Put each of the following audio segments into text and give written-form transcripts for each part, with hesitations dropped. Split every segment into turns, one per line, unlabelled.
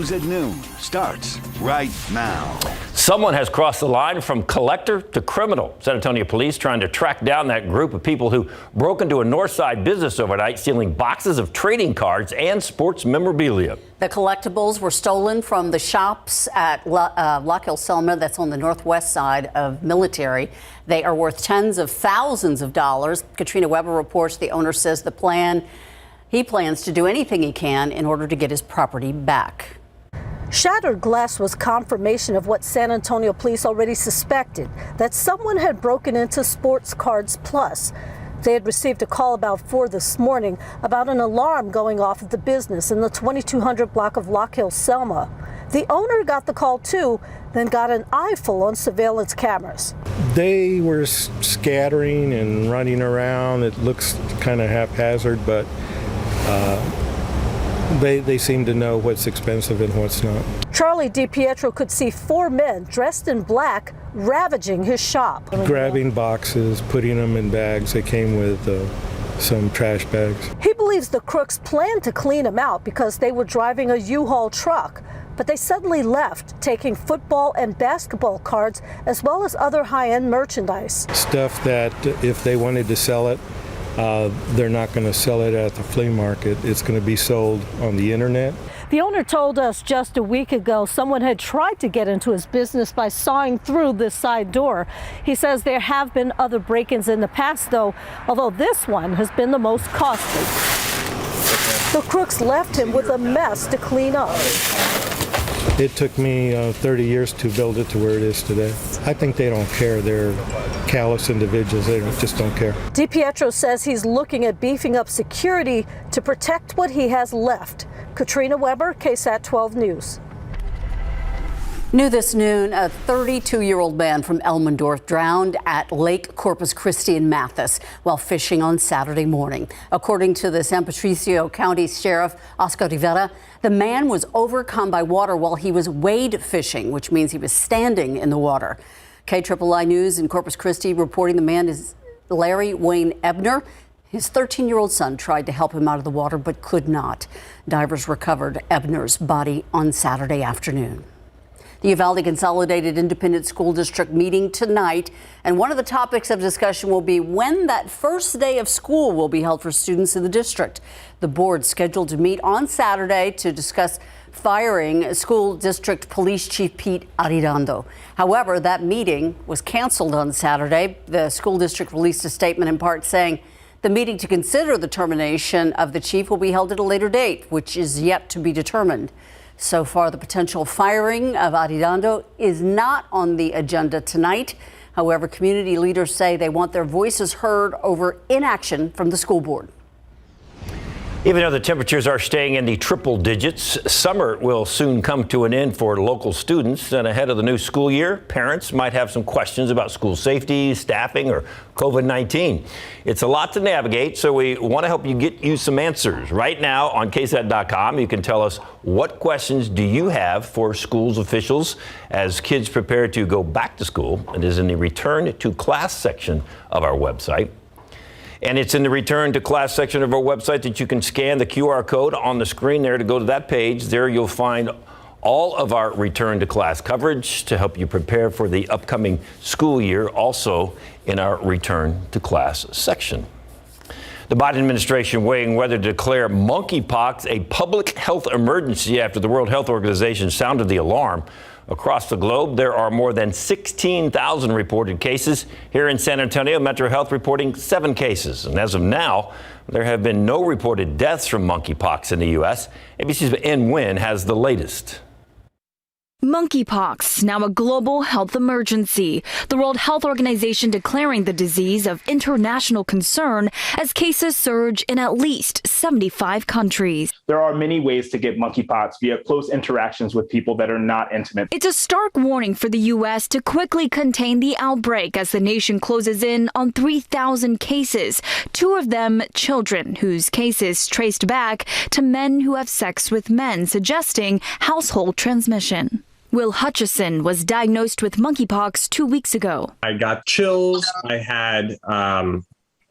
News at noon starts right now.
Someone has crossed the line from collector to criminal. San Antonio police trying to track down that group of people who broke into a Northside business overnight, stealing boxes of trading cards and sports memorabilia.
The collectibles were stolen from the shops at Loch Hill Selma, that's on the northwest side of Military. They are worth tens of thousands of dollars. Katrina Weber reports the owner says he plans to do anything he can in order to get his property back.
Shattered glass was confirmation of what San Antonio police already suspected, that someone had broken into Sports Cards Plus. They had received a call about 4 this morning about an alarm going off at the business in the 2200 block of Loch Hill Selma. The owner got the call too, then got an eyeful on surveillance cameras.
They were scattering and running around. It looks kind of haphazard, but they seem to know what's expensive and what's not.
Charlie DiPietro could see 4 men dressed in black ravaging his shop.
Grabbing boxes, putting them in bags. They came with some trash bags.
He believes the crooks planned to clean him out because they were driving a U-Haul truck, but they suddenly left, taking football and basketball cards as well as other high-end merchandise.
Stuff that if they wanted to sell it, they're not going to sell it at the flea market. It's going to be sold on the internet.
The owner told us just a week ago someone had tried to get into his business by sawing through this side door. He says there have been other break-ins in the past, though, although this one has been the most costly. The crooks left him with a mess to clean up.
It took me 30 years to build it to where it is today. I think they don't care. They're callous individuals. They just don't care.
DiPietro says he's looking at beefing up security to protect what he has left. Katrina Weber, KSAT 12 News.
New this noon, a 32-year-old man from Elmendorf drowned at Lake Corpus Christi in Mathis while fishing on Saturday morning. According to the San Patricio County Sheriff Oscar Rivera, the man was overcome by water while he was wade fishing, which means he was standing in the water. KIII News in Corpus Christi reporting the man is Larry Wayne Ebner. His 13-year-old son tried to help him out of the water but could not. Divers recovered Ebner's body on Saturday afternoon. The Uvalde Consolidated Independent School District meeting tonight, and one of the topics of discussion will be when that first day of school will be held for students in the district. The board scheduled to meet on Saturday to discuss firing School District Police Chief Pete Arredondo. However, that meeting was canceled on Saturday. The school district released a statement in part saying the meeting to consider the termination of the chief will be held at a later date, which is yet to be determined. So far, the potential firing of Arredondo is not on the agenda tonight. However, community leaders say they want their voices heard over inaction from the school board.
Even though the temperatures are staying in the triple digits, summer will soon come to an end for local students. And ahead of the new school year, parents might have some questions about school safety, staffing, or COVID-19. It's a lot to navigate, so we want to help you get you some answers. Right now on KSAT.com, you can tell us what questions do you have for schools officials as kids prepare to go back to school. It is in the Return to Class section of our website. And it's in the Return to Class section of our website that you can scan the QR code on the screen there to go to that page. There you'll find all of our Return to Class coverage to help you prepare for the upcoming school year, also in our Return to Class section. The Biden administration weighing whether to declare monkeypox a public health emergency after the World Health Organization sounded the alarm. Across the globe, there are more than 16,000 reported cases. Here in San Antonio, Metro Health reporting 7 cases. And as of now, there have been no reported deaths from monkeypox in the U.S. ABC's En Nguyen has the latest.
Monkeypox, now a global health emergency. The World Health Organization declaring the disease of international concern as cases surge in at least 75 countries.
There are many ways to get monkeypox via close interactions with people that are not intimate.
It's a stark warning for the U.S. to quickly contain the outbreak as the nation closes in on 3,000 cases, 2 of them children whose cases traced back to men who have sex with men, suggesting household transmission. Will Hutchison was diagnosed with monkeypox 2 weeks ago.
I got chills. I had a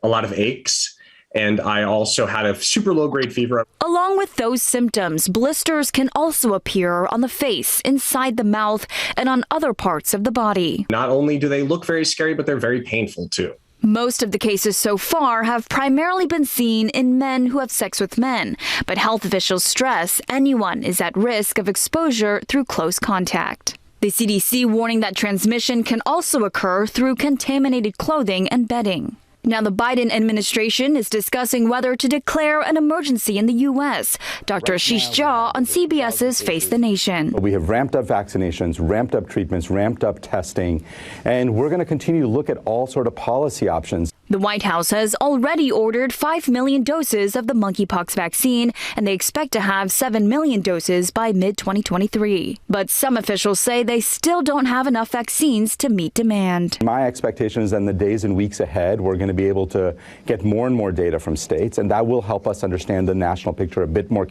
lot of aches. And I also had a super low grade fever.
Along with those symptoms, blisters can also appear on the face, inside the mouth, and on other parts of the body.
Not only do they look very scary, but they're very painful too.
Most of the cases so far have primarily been seen in men who have sex with men, but health officials stress anyone is at risk of exposure through close contact. The CDC warning that transmission can also occur through contaminated clothing and bedding. Now, the Biden administration is discussing whether to declare an emergency in the U.S. Dr. Ashish Jha on CBS's Face the Nation.
We have ramped up vaccinations, ramped up treatments, ramped up testing, and we're going to continue to look at all sort of policy options.
The White House has already ordered 5 million doses of the monkeypox vaccine, and they expect to have 7 million doses by mid-2023. But some officials say they still don't have enough vaccines to meet demand.
My expectation is that in the days and weeks ahead, we're going to be able to get more and more data from states, and that will help us understand the national picture a bit more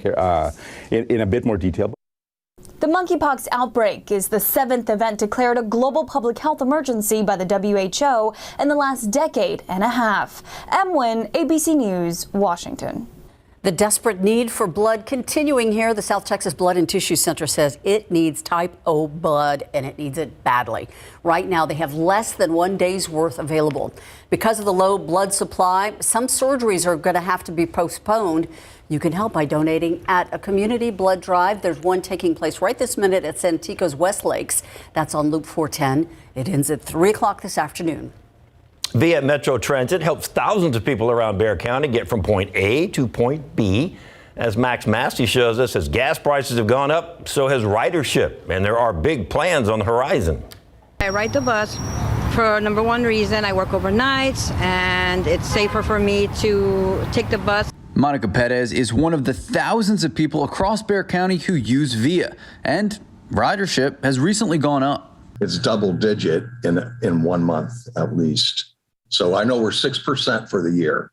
in a bit more detail.
The monkeypox outbreak is the 7th event declared a global public health emergency by the WHO in the last decade and a half. Emwin, ABC News, Washington.
The desperate need for blood continuing here. The South Texas Blood and Tissue Center says it needs type O blood, and it needs it badly. Right now, they have less than 1 day's worth available. Because of the low blood supply, some surgeries are going to have to be postponed. You can help by donating at a community blood drive. There's one taking place right this minute at Santico's West Lakes. That's on Loop 410. It ends at 3 o'clock this afternoon.
Via Metro Transit helps thousands of people around Bexar County get from point A to point B. As Max Massey shows us, as gas prices have gone up, so has ridership, and there are big plans on the horizon.
I ride the bus for number one reason. I work overnights, and it's safer for me to take the bus.
Monica Perez is one of the thousands of people across Bexar County who use VIA, and ridership has recently gone up.
It's double digit in 1 month at least. So I know we're 6% for the year,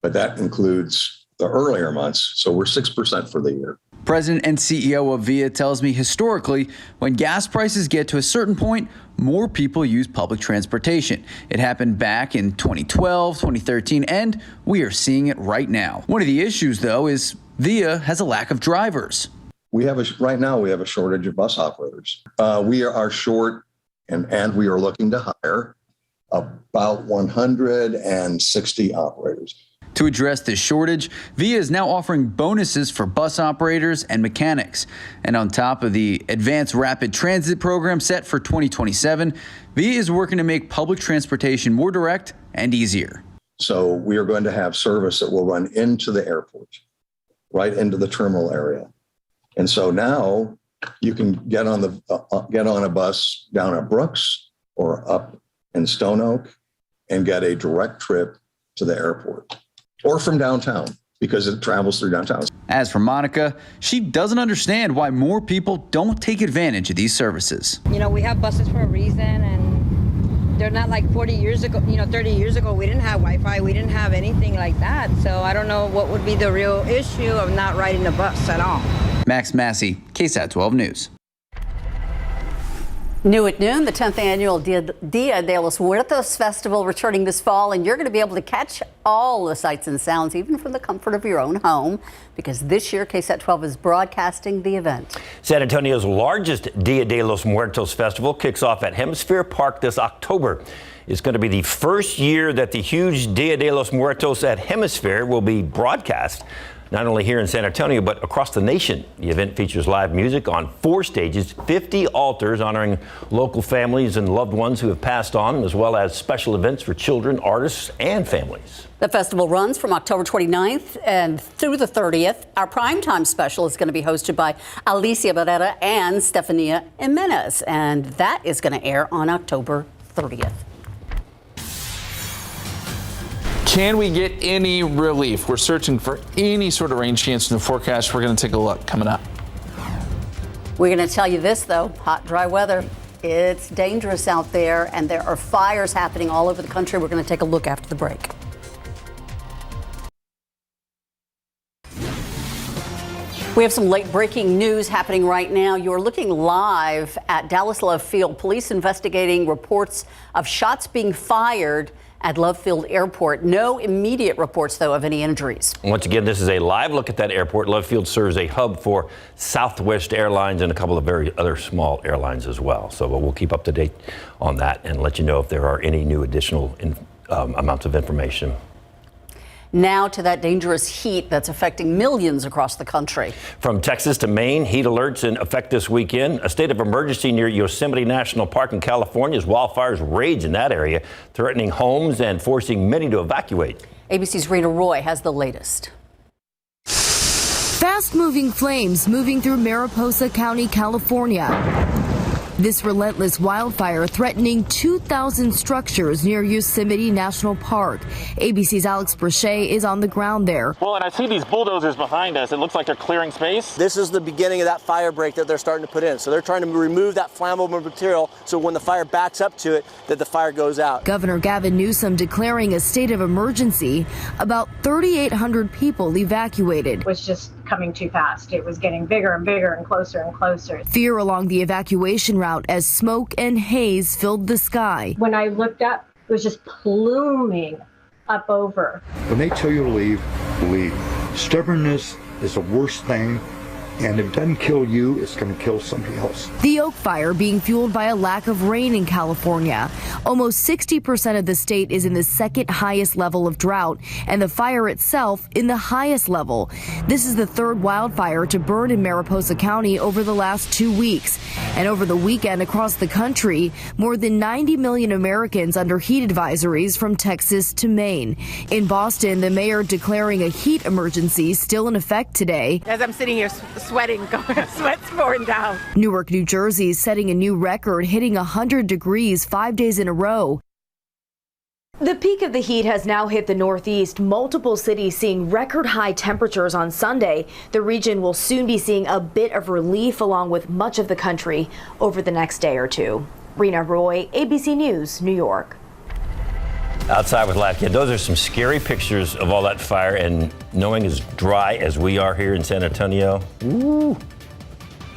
but that includes the earlier months. So we're 6% for the year.
President and CEO of VIA tells me historically, when gas prices get to a certain point, more people use public transportation. It happened back in 2012, 2013, and we are seeing it right now. One of the issues, though, is VIA has a lack of drivers.
Right now we have a shortage of bus operators. We are short, and we are looking to hire about 160 operators.
To address this shortage, VIA is now offering bonuses for bus operators and mechanics. And on top of the Advanced Rapid Transit program set for 2027, VIA is working to make public transportation more direct and easier.
So we are going to have service that will run into the airport, right into the terminal area. And so now you can get on a bus down at Brooks or up in Stone Oak and get a direct trip to the airport or from downtown because it travels through downtown.
As for Monica, she doesn't understand why more people don't take advantage of these services.
You know, we have buses for a reason, and they're not like 40 years ago, 30 years ago, we didn't have Wi-Fi, we didn't have anything like that. So I don't know what would be the real issue of not riding the bus at all.
Max Massey, KSAT 12 News.
New at noon, the 10th annual Dia de los Muertos festival returning this fall, and you're going to be able to catch all the sights and sounds, even from the comfort of your own home, because this year KSAT 12 is broadcasting the event.
San Antonio's largest Dia de los Muertos festival kicks off at Hemisphere Park this October. It's going to be the first year that the huge Dia de los Muertos at Hemisphere will be broadcast, not only here in San Antonio, but across the nation. The event features live music on 4 stages, 50 altars honoring local families and loved ones who have passed on, as well as special events for children, artists, and families.
The festival runs from October 29th and through the 30th. Our primetime special is going to be hosted by Alicia Barrera and Stefania Jimenez, and that is going to air on October 30th.
Can we get any relief? We're searching for any sort of rain chance in the forecast. We're going to take a look coming up.
We're going to tell you this, though. Hot, dry weather. It's dangerous out there, and there are fires happening all over the country. We're going to take a look after the break. We have some late breaking news happening right now. You're looking live at Dallas Love Field. Police investigating reports of shots being fired at Love Field Airport. No immediate reports, though, of any injuries.
Once again, this is a live look at that airport. Love Field serves a hub for Southwest Airlines and a couple of other small airlines as well. So we'll keep up to date on that and let you know if there are any new additional amounts of information.
Now to that dangerous heat that's affecting millions across the country.
From Texas to Maine, heat alerts in effect this weekend. A state of emergency near Yosemite National Park in California as wildfires rage in that area, threatening homes and forcing many to evacuate.
ABC's Rena Roy has the latest.
Fast-moving flames moving through Mariposa County, California. This relentless wildfire threatening 2,000 structures near Yosemite National Park. ABC's Alex Brachet is on the ground there.
Well, and I see these bulldozers behind us. It looks like they're clearing space.
This is the beginning of that fire break that they're starting to put in. So they're trying to remove that flammable material so when the fire backs up to it, that the fire goes out.
Governor Gavin Newsom declaring a state of emergency. About 3,800 people evacuated.
It was just coming too fast. It was getting bigger and bigger and closer and closer.
Fear along the evacuation route as smoke and haze filled the sky.
When I looked up, it was just pluming up over.
When they tell you to leave, leave. Stubbornness is the worst thing. And if it doesn't kill you, it's going to kill somebody else.
The Oak Fire being fueled by a lack of rain in California. Almost 60% of the state is in the second highest level of drought, and the fire itself in the highest level. This is the third wildfire to burn in Mariposa County over the last 2 weeks. And over the weekend across the country, more than 90 million Americans under heat advisories from Texas to Maine. In Boston, the mayor declaring a heat emergency still in effect today.
As I'm sitting here sweating, sweat's pouring down.
Newark, New Jersey is setting a new record, hitting 100 degrees 5 days in a row.
The peak of the heat has now hit the Northeast, multiple cities seeing record high temperatures on Sunday. The region will soon be seeing a bit of relief along with much of the country over the next day or two. Rena Roy, ABC News, New York.
Outside with live, those are some scary pictures of all that fire, and knowing as dry as we are here in San Antonio, ooh,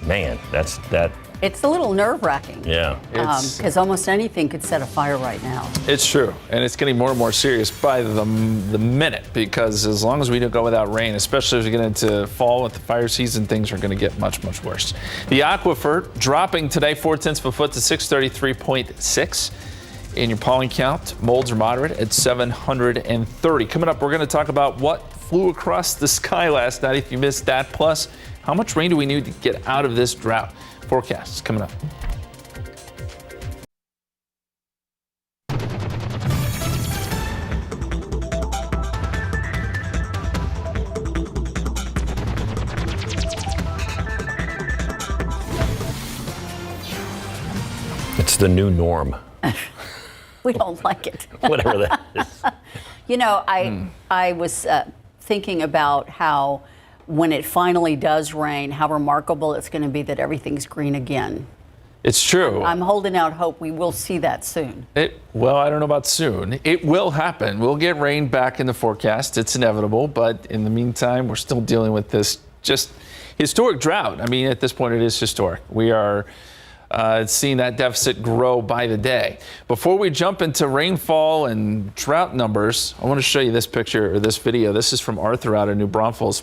man, that's that.
It's a little nerve-wracking.
Yeah.
Because almost anything could set a fire right now.
It's true, and it's getting more and more serious by the minute, because as long as we don't go without rain, especially as we get into fall with the fire season, things are going to get much, much worse. The aquifer dropping today 0.4 of a foot to 633.6. In your pollen count, molds are moderate at 730. Coming up, we're going to talk about what flew across the sky last night if you missed that. Plus, how much rain do we need to get out of this drought? Forecasts coming up.
It's the new norm.
We don't like it.
Whatever that is.
You know, I was thinking about how when it finally does rain, how remarkable it's going to be that everything's green again.
It's true.
I'm holding out hope we will see that soon.
Well, I don't know about soon. It will happen. We'll get rain back in the forecast. It's inevitable. But in the meantime, we're still dealing with this just historic drought. I mean, at this point, it is historic. We are seeing that deficit grow by the day. Before we jump into rainfall and drought numbers, I want to show you this picture or this video. This is from Arthur out of New Braunfels.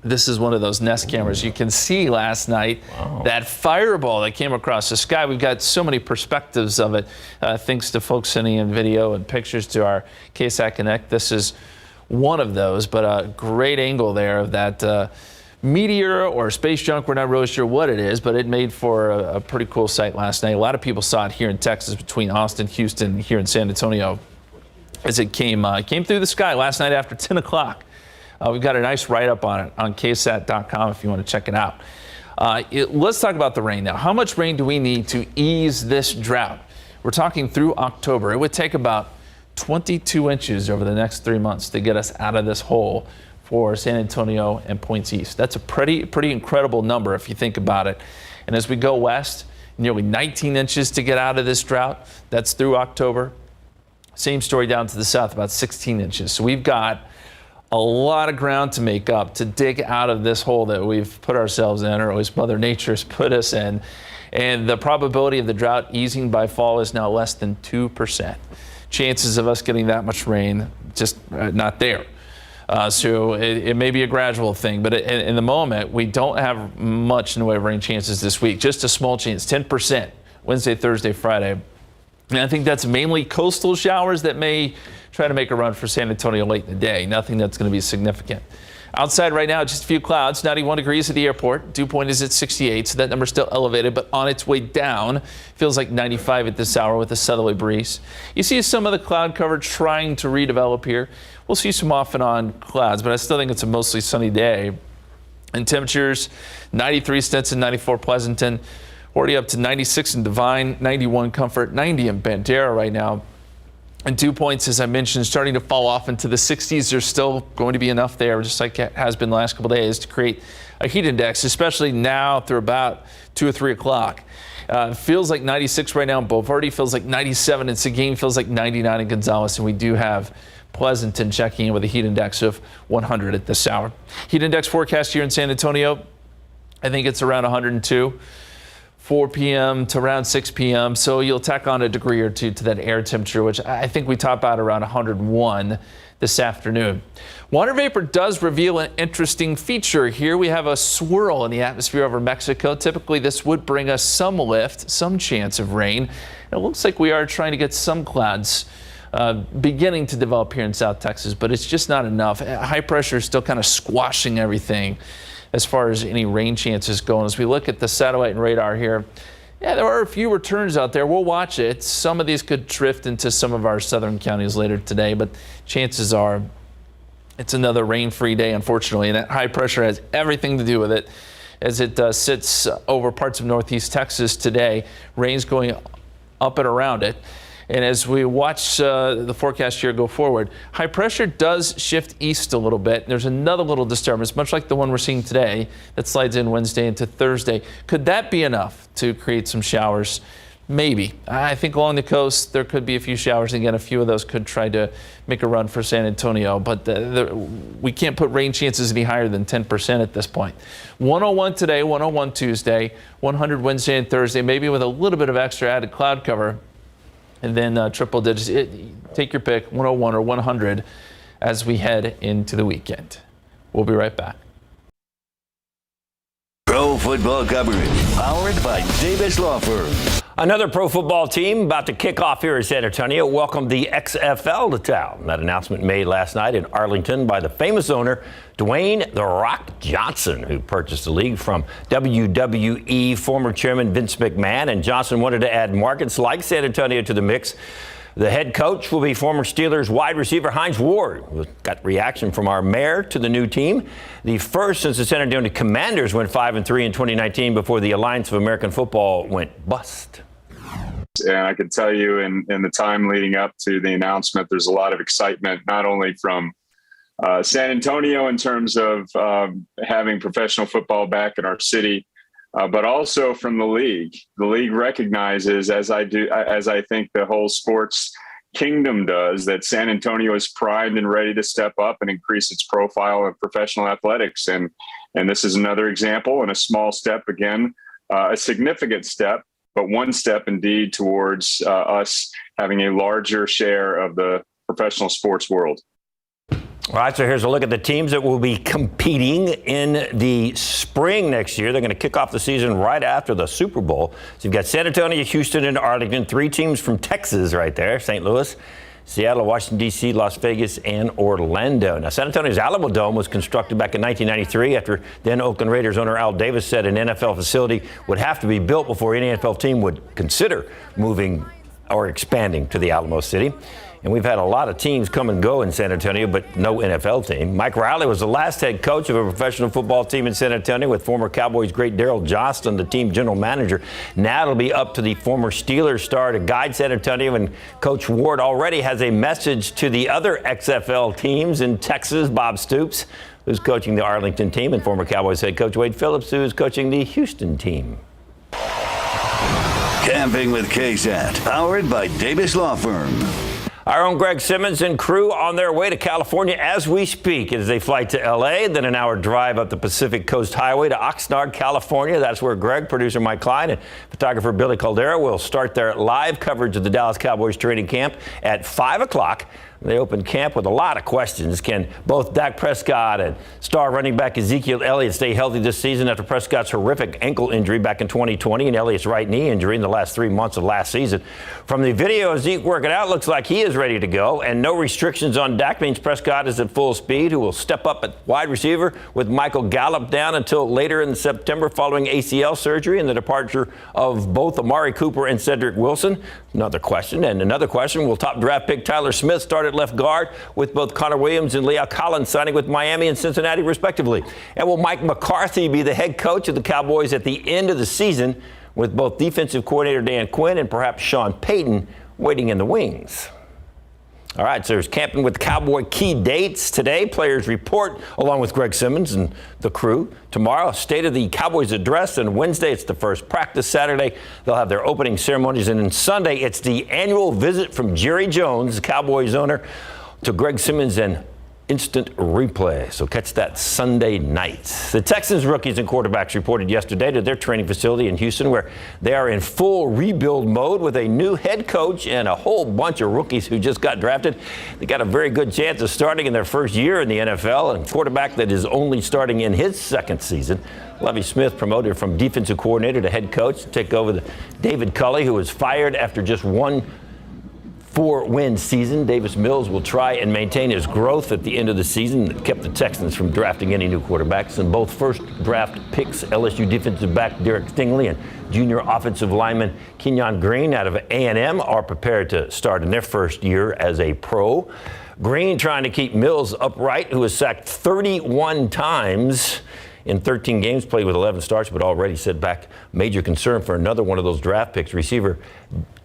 This is one of those Nest cameras. You can see last night that fireball that came across the sky. We've got so many perspectives of it, thanks to folks sending in video and pictures to our KSAT Connect. This is one of those, but a great angle there of that meteor or space junk. We're not really sure what it is, but it made for a pretty cool sight last night. A lot of people saw it here in Texas between Austin, Houston, and here in San Antonio as it came through the sky last night after 10 o'clock. We've got a nice write-up on it on KSAT.com if you want to check it out. Let's talk about the rain now. How much rain do we need to ease this drought? We're talking through October. It would take about 22 inches over the next 3 months to get us out of this hole for San Antonio and points east. That's a pretty incredible number if you think about it. And as we go west, nearly 19 inches to get out of this drought. That's through October. Same story down to the south, about 16 inches. So we've got a lot of ground to make up to dig out of this hole that we've put ourselves in, or at least Mother Nature's put us in. And the probability of the drought easing by fall is now less than 2%. chances of us getting that much rain just not there. So it may be a gradual thing, but in the moment, we don't have much in the way of rain chances this week. Just a small chance, 10%, Wednesday, Thursday, Friday. And I think that's mainly coastal showers that may try to make a run for San Antonio late in the day. Nothing that's going to be significant. Outside right now, just a few clouds, 91 degrees at the airport. Dew point is at 68, so that number's still elevated, but on its way down. Feels like 95 at this hour with a southerly breeze. You see some of the cloud cover trying to redevelop here. We'll see some off and on clouds, but I still think it's a mostly sunny day. And temperatures, 93 Stetson, 94 Pleasanton, already up to 96 in Devine, 91 Comfort, 90 in Bandera right now. And dew points, as I mentioned, starting to fall off into the 60s. There's still going to be enough there, just like it has been the last couple of days, to create a heat index, especially now through about 2 or 3 o'clock. Feels like 96 right now in Boulevardy, feels like 97 in Seguin, feels like 99 in Gonzales, and we do have Pleasanton checking in with a heat index of 100 at this hour. Heat index forecast here in San Antonio, I think it's around 102. 4 p.m. to around 6 p.m. So you'll tack on a degree or two to that air temperature, which I think we top out around 101 this afternoon. Water vapor does reveal an interesting feature here. We have a swirl in the atmosphere over Mexico. Typically, this would bring us some lift, some chance of rain. It looks like we are trying to get some clouds beginning to develop here in South Texas, but it's just not enough. High pressure is still kind of squashing everything as far as any rain chances go. And as we look at the satellite and radar here, yeah, there are a few returns out there. We'll watch it. Some of these could drift into some of our southern counties later today, but chances are it's another rain-free day, unfortunately. And that high pressure has everything to do with it as it sits over parts of northeast Texas today. Rain's going up and around it. And as we watch the forecast here go forward, high pressure does shift east a little bit. There's another little disturbance, much like the one we're seeing today, that slides in Wednesday into Thursday. Could that be enough to create some showers? Maybe. I think along the coast, there could be a few showers. Again, a few of those could try to make a run for San Antonio, but we can't put rain chances any higher than 10% at this point. 101 today, 101 Tuesday, 100 Wednesday and Thursday, maybe with a little bit of extra added cloud cover. And then triple digits, take your pick, 101 or 100 as we head into the weekend. We'll be right back.
Pro football coverage, powered by Davis Law Firm.
Another pro football team about to kick off here in San Antonio welcomed the XFL to town. That announcement made last night in Arlington by the famous owner, Dwayne "The Rock" Johnson, who purchased the league from WWE former chairman Vince McMahon. And Johnson wanted to add markets like San Antonio to the mix. The head coach will be former Steelers wide receiver Hines Ward. We got reaction from our mayor to the new team. The first since the San Antonio Commanders went 5-3 in 2019 before the Alliance of American Football went bust.
And I can tell you in the time leading up to the announcement, there's a lot of excitement, not only from San Antonio in terms of having professional football back in our city, but also from the league. The league recognizes, as I think the whole sports kingdom does, that San Antonio is primed and ready to step up and increase its profile of professional athletics. And this is another example, and a small step, again, a significant step, but one step indeed towards us having a larger share of the professional sports world.
All right, so here's a look at the teams that will be competing in the spring next year. They're going to kick off the season right after the Super Bowl. So you've got San Antonio, Houston, and Arlington. 3 teams from Texas right there. St. Louis, Seattle, Washington, D.C., Las Vegas, and Orlando. Now, San Antonio's Alamo Dome was constructed back in 1993 after then Oakland Raiders owner Al Davis said an NFL facility would have to be built before any NFL team would consider moving or expanding to the Alamo City. And we've had a lot of teams come and go in San Antonio, but no NFL team. Mike Riley was the last head coach of a professional football team in San Antonio, with former Cowboys great Daryl Johnston, the team general manager. Now it'll be up to the former Steelers star to guide San Antonio, and Coach Ward already has a message to the other XFL teams in Texas. Bob Stoops, who's coaching the Arlington team, and former Cowboys head coach Wade Phillips, who is coaching the Houston team.
Camping with KSAT, powered by Davis Law Firm.
Our own Greg Simmons and crew on their way to California as we speak as they fly to L.A., then an hour drive up the Pacific Coast Highway to Oxnard, California. That's where Greg, producer Mike Klein, and photographer Billy Caldera will start their live coverage of the Dallas Cowboys training camp at 5 o'clock. They opened camp with a lot of questions. Can both Dak Prescott and star running back Ezekiel Elliott stay healthy this season after Prescott's horrific ankle injury back in 2020 and Elliott's right knee injury in the last 3 months of last season? From the video of Zeke working out, looks like he is ready to go, and no restrictions on Dak means Prescott is at full speed, who will step up at wide receiver with Michael Gallup down until later in September following ACL surgery and the departure of both Amari Cooper and Cedric Wilson. Another question, will top draft pick Tyler Smith start at left guard with both Connor Williams and La'el Collins signing with Miami and Cincinnati respectively? And will Mike McCarthy be the head coach of the Cowboys at the end of the season with both defensive coordinator Dan Quinn and perhaps Sean Payton waiting in the wings? All right, so there's camping with Cowboy key dates today. Players report along with Greg Simmons and the crew. Tomorrow, state of the Cowboys address, and Wednesday it's the first practice. Saturday they'll have their opening ceremonies, and then Sunday it's the annual visit from Jerry Jones, the Cowboys owner, to Greg Simmons and instant replay. So catch that Sunday night. The Texans rookies and quarterbacks reported yesterday to their training facility in Houston, where they are in full rebuild mode with a new head coach and a whole bunch of rookies who just got drafted. They got a very good chance of starting in their first year in the NFL, and quarterback that is only starting in his second season. Lovie Smith promoted from defensive coordinator to head coach to take over the David Culley, who was fired after just one 4-win season. Davis Mills will try and maintain his growth at the end of the season that kept the Texans from drafting any new quarterbacks. And both first draft picks, LSU defensive back Derek Stingley and junior offensive lineman Kenyon Green out of A&M, are prepared to start in their first year as a pro. Green trying to keep Mills upright, who was sacked 31 times in 13 games, played with 11 starts, but already set back. Major concern for another one of those draft picks, receiver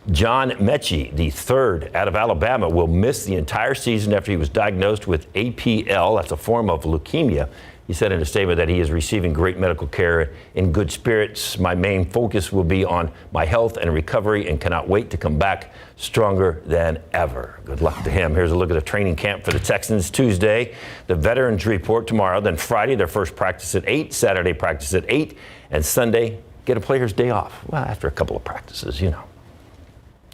John Mechie, the third out of Alabama, will miss the entire season after he was diagnosed with APL. That's a form of leukemia. He said in a statement that he is receiving great medical care in good spirits. My main focus will be on my health and recovery and cannot wait to come back stronger than ever. Good luck to him. Here's a look at the training camp for the Texans. Tuesday, the veterans report tomorrow. Then Friday, their first practice at 8. Saturday, practice at 8. And Sunday, get a player's day off. Well, after a couple of practices, you know.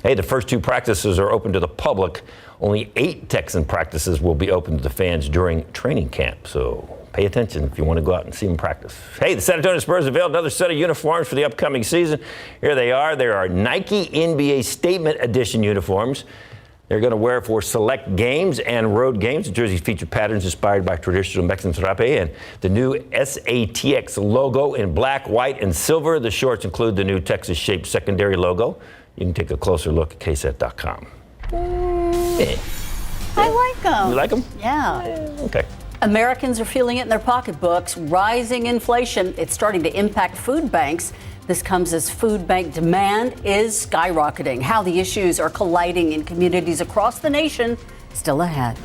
Hey, the first 2 practices are open to the public. Only 8 Texan practices will be open to the fans during training camp. So pay attention if you want to go out and see them practice. Hey, the San Antonio Spurs unveiled another set of uniforms for the upcoming season. Here they are. There are Nike NBA Statement Edition uniforms. They're going to wear for select games and road games. The jerseys feature patterns inspired by traditional Mexican rape and the new SATX logo in black, white, and silver. The shorts include the new Texas-shaped secondary logo. You can take a closer look at KSAT.com. Yeah.
I like them.
You like them?
Yeah.
Okay.
Americans are feeling it in their pocketbooks. Rising inflation, it's starting to impact food banks. This comes as food bank demand is skyrocketing. How the issues are colliding in communities across the nation, still ahead.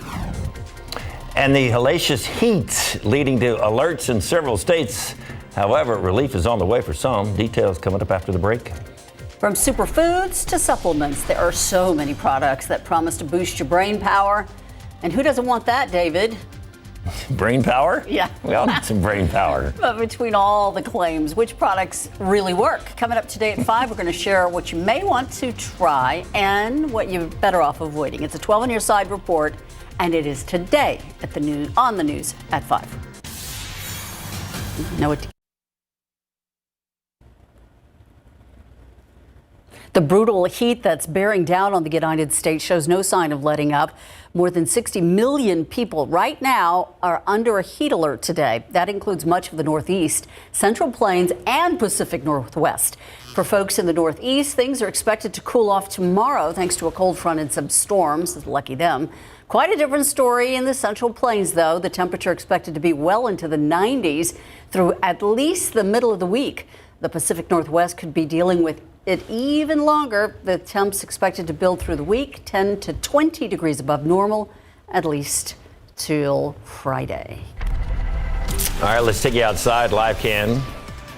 And the hellacious heat leading to alerts in several states. However, relief is on the way for some. Details coming up after the break.
From superfoods to supplements, there are so many products that promise to boost your brain power. And who doesn't want that, David?
Brain power?
Yeah.
We all need some brain power.
But between all the claims, which products really work? Coming up today at 5, we're going to share what you may want to try and what you're better off avoiding. It's a 12 on your side report, and it is today at the news, on the news at 5. Know what? The brutal heat that's bearing down on the United States shows no sign of letting up. More than 60 million people right now are under a heat alert today. That includes much of the Northeast, Central Plains, and Pacific Northwest. For folks in the Northeast, things are expected to cool off tomorrow thanks to a cold front and some storms. Lucky them. Quite a different story in the Central Plains, though. The temperature expected to be well into the 90s through at least the middle of the week. The Pacific Northwest could be dealing with it even longer. The temps expected to build through the week, 10 to 20 degrees above normal, at least till Friday. All
right, let's take you outside, live cam,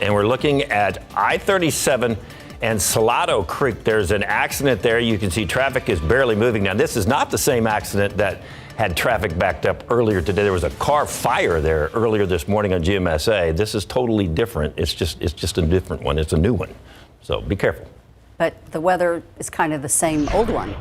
and we're looking at I-37 and Salado Creek. There's an accident there. You can see traffic is barely moving. Now, this is not the same accident that had traffic backed up earlier today. There was a car fire there earlier this morning on GMSA. This is totally different. It's just a different one. It's a new one. So be careful.
But the weather is kind of the same old one.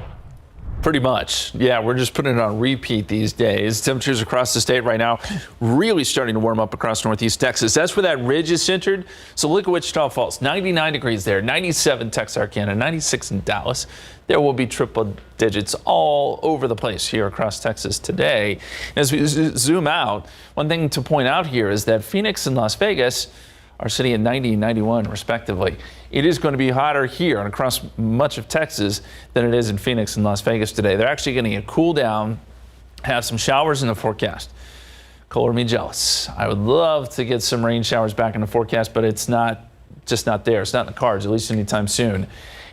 Pretty much. Yeah, we're just putting it on repeat these days. Temperatures across the state right now really starting to warm up across northeast Texas. That's where that ridge is centered. So look at Wichita Falls, 99 degrees there, 97 Texarkana, 96 in Dallas. There will be triple digits all over the place here across Texas today. As we zoom out, one thing to point out here is that Phoenix and Las Vegas are sitting at 90 and 91 respectively. It is going to be hotter here and across much of Texas than it is in Phoenix and Las Vegas today. They're actually going to cool down, have some showers in the forecast. Color me jealous. I would love to get some rain showers back in the forecast, but it's not there. It's not in the cards, at least anytime soon.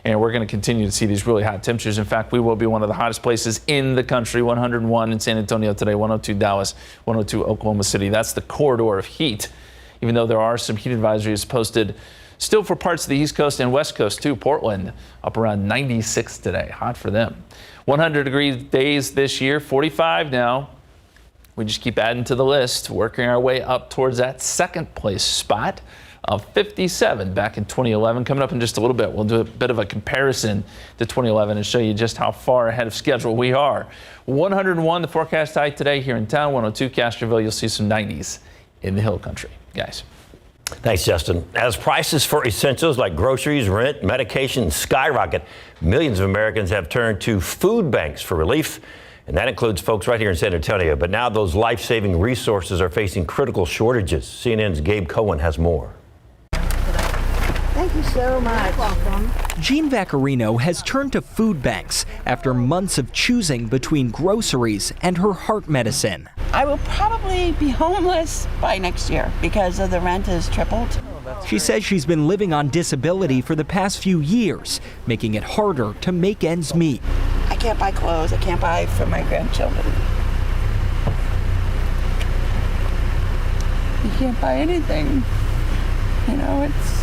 And we're going to continue to see these really hot temperatures. In fact, we will be one of the hottest places in the country. 101 in San Antonio today, 102 Dallas, 102 Oklahoma City. That's the corridor of heat, even though there are some heat advisories posted still for parts of the East Coast and West Coast too. Portland up around 96 today. Hot for them. 100-degree days this year, 45 now. We just keep adding to the list, working our way up towards that second place spot of 57 back in 2011. Coming up in just a little bit, we'll do a bit of a comparison to 2011 and show you just how far ahead of schedule we are. 101 the forecast high today here in town. 102 Castroville. You'll see some 90s in the hill country, guys.
Thanks, Justin. As prices for essentials like groceries, rent, medication skyrocket, millions of Americans have turned to food banks for relief, and that includes folks right here in San Antonio. But now those life-saving resources are facing critical shortages. CNN's Gabe Cohen has more.
Thank you so much. You're welcome.
Jean Vaccarino has turned to food banks after months of choosing between groceries and her heart medicine.
I will probably be homeless by next year because of the rent has tripled.
She says she's been living on disability for the past few years, making it harder to make ends meet.
I can't buy clothes. I can't buy for my grandchildren. You can't buy anything. You know, it's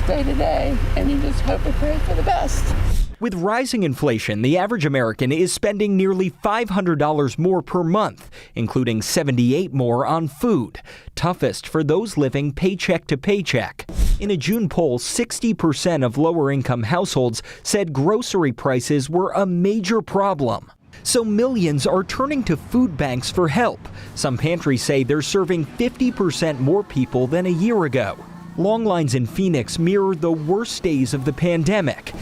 day to day, and you just hope and pray for the best.
With rising inflation, the average American is spending nearly $500 more per month, including $78 more on food, toughest for those living paycheck to paycheck. In a June poll, 60% of lower-income households said grocery prices were a major problem. So millions are turning to food banks for help. Some pantries say they're serving 50% more people than a year ago. Long lines in Phoenix mirror the worst days of the pandemic.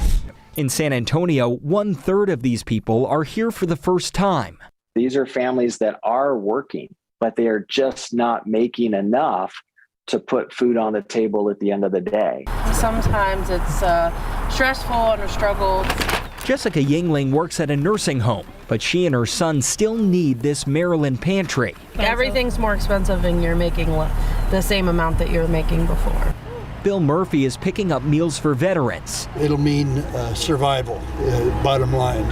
In San Antonio, 1/3 of these people are here for the first time.
These are families that are working, but they are just not making enough to put food on the table at the end of the day.
Sometimes it's stressful and a struggle.
Jessica Yingling works at a nursing home, but she and her son still need this Maryland pantry.
Everything's more expensive and you're making the same amount that you were making before.
Bill Murphy is picking up meals for veterans.
It'll mean survival, bottom line.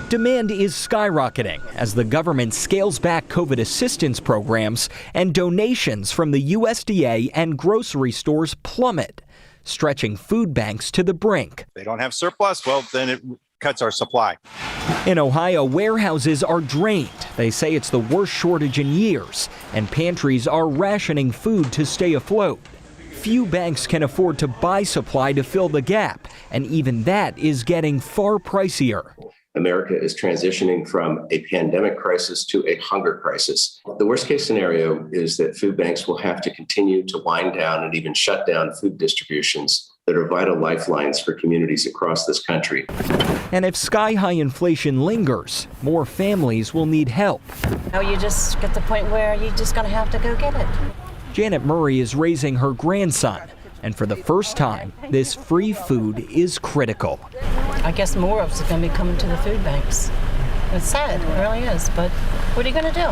Demand is skyrocketing as the government scales back COVID assistance programs and donations from the USDA and grocery stores plummet, stretching food banks to the brink.
They don't have surplus, well, then it cuts our supply.
In Ohio, warehouses are drained. They say it's the worst shortage in years, and pantries are rationing food to stay afloat. Few banks can afford to buy supply to fill the gap, and even that is getting far pricier.
America is transitioning from a pandemic crisis to a hunger crisis. The worst case scenario is that food banks will have to continue to wind down and even shut down food distributions that are vital lifelines for communities across this country.
And if sky-high inflation lingers, more families will need help.
Oh, you just get to the point where you're just going to have to go get it.
Janet Murray is raising her grandson, and for the first time, this free food is critical.
I guess more of it's going to be coming to the food banks. It's sad, it really is, but what are you going to do?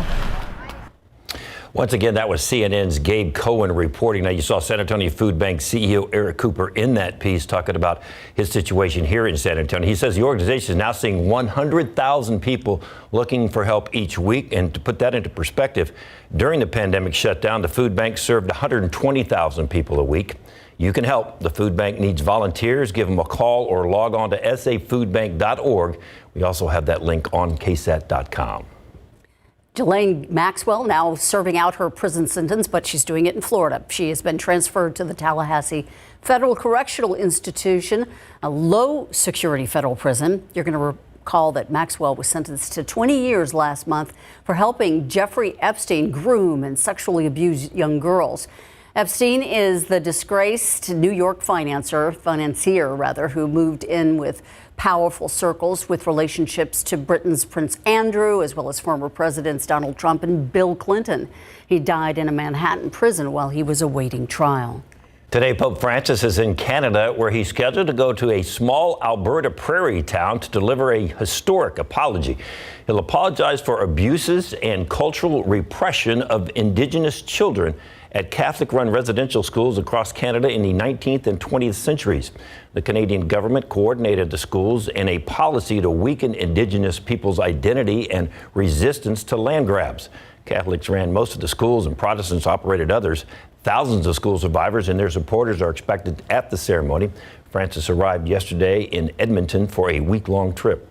Once again, that was CNN's Gabe Cohen reporting. Now, you saw San Antonio Food Bank CEO Eric Cooper in that piece talking about his situation here in San Antonio. He says the organization is now seeing 100,000 people looking for help each week. And to put that into perspective, during the pandemic shutdown, the food bank served 120,000 people a week. You can help. The food bank needs volunteers. Give them a call or log on to safoodbank.org. We also have that link on KSAT.com.
Ghislaine Maxwell now serving out her prison sentence, but she's doing it in Florida. She has been transferred to the Tallahassee Federal Correctional Institution, a low-security federal prison. You're going to recall that Maxwell was sentenced to 20 years last month for helping Jeffrey Epstein groom and sexually abuse young girls. Epstein is the disgraced New York financier, who moved in with powerful circles with relationships to Britain's Prince Andrew, as well as former presidents Donald Trump and Bill Clinton. He died in a Manhattan prison while he was awaiting trial.
Today, Pope Francis is in Canada, where he's scheduled to go to a small Alberta prairie town to deliver a historic apology. He'll apologize for abuses and cultural repression of Indigenous children at Catholic-run residential schools across Canada in the 19th and 20th centuries. The Canadian government coordinated the schools in a policy to weaken Indigenous people's identity and resistance to land grabs. Catholics ran most of the schools and Protestants operated others. Thousands of school survivors and their supporters are expected at the ceremony. Francis arrived yesterday in Edmonton for a week-long trip.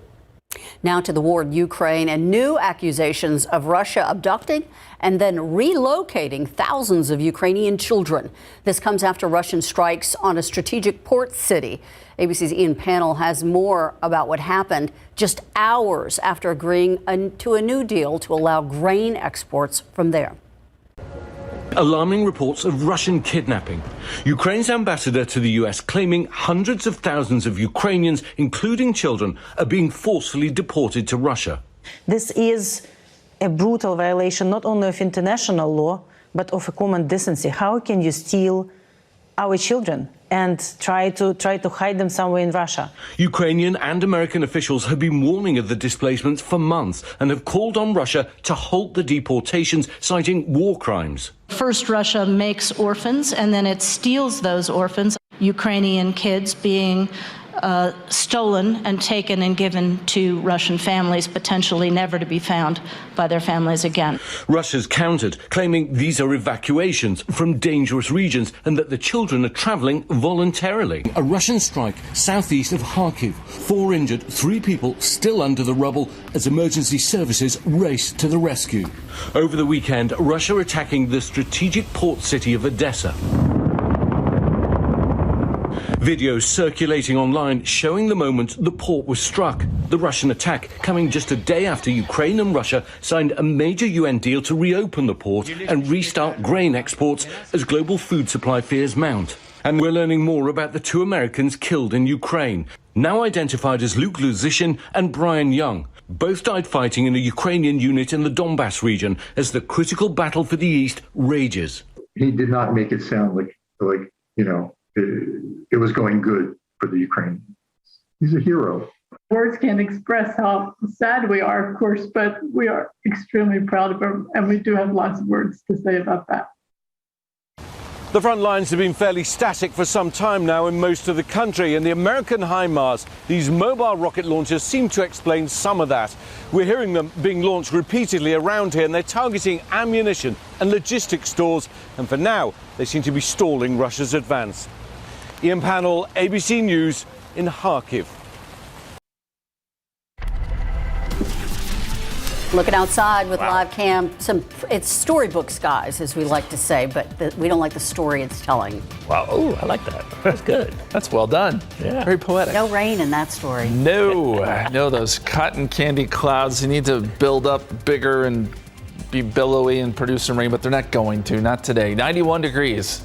Now to the war in Ukraine and new accusations of Russia abducting and then relocating thousands of Ukrainian children. This comes after Russian strikes on a strategic port city. ABC's Ian Pannell has more about what happened just hours after agreeing to a new deal to allow grain exports from there.
Alarming reports of Russian kidnapping. Ukraine's ambassador to the U.S. claiming hundreds of thousands of Ukrainians, including children, are being forcefully deported to Russia.
This is a brutal violation not only of international law, but of a common decency. How can you steal our children and try to hide them somewhere in Russia?
Ukrainian and American officials have been warning of the displacements for months and have called on Russia to halt the deportations, citing war crimes.
First, Russia makes orphans, and then it steals those orphans. Ukrainian kids being stolen and taken and given to Russian families, potentially never to be found by their families again.
Russia's countered, claiming these are evacuations from dangerous regions and that the children are traveling voluntarily. A Russian strike southeast of Kharkiv. 4 injured, 3 people still under the rubble as emergency services race to the rescue. Over the weekend, Russia attacking the strategic port city of Odessa. Videos circulating online showing the moment the port was struck. The Russian attack coming just a day after Ukraine and Russia signed a major UN deal to reopen the port and restart grain exports as global food supply fears mount. And we're learning more about the 2 Americans killed in Ukraine, now identified as Luke Luzishin and Brian Young. Both died fighting in a Ukrainian unit in the Donbass region as the critical battle for the East rages.
He did not make it sound like it was going good for the Ukrainians. He's a hero.
Words can't express how sad we are, of course, but we are extremely proud of him, and we do have lots of words to say about that.
The front lines have been fairly static for some time now in most of the country, and the American HIMARS, these mobile rocket launchers, seem to explain some of that. We're hearing them being launched repeatedly around here, and they're targeting ammunition and logistics stores, and for now, they seem to be stalling Russia's advance. Ian Pannell, ABC News in Kharkiv.
Looking outside with live cam, it's storybook skies, as we like to say, but we don't like the story it's telling.
Wow, oh, I like that. That's good.
That's well done.
Yeah.
Very poetic.
No rain in that story.
No, those cotton candy clouds, you need to build up bigger and be billowy and produce some rain, but they're not going to, not today. 91 degrees.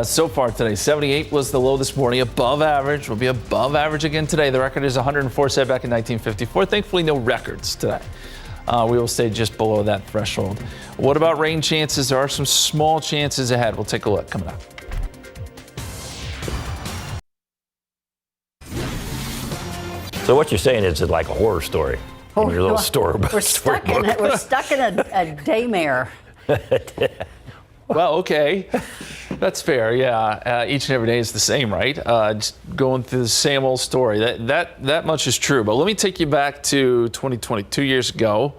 So far today, 78 was the low this morning, above average. Will be above average again today. The record is 104 set back in 1954. Thankfully, no records today. We will stay just below that threshold. What about rain chances? There are some small chances ahead. We'll take a look coming up.
So what you're saying is it's like a horror story. Your little store.
We're stuck in a daymare.
Well, okay. That's fair, yeah. Each and every day is the same, right? Just going through the same old story. That much is true. But let me take you back to 2020, 2 years ago.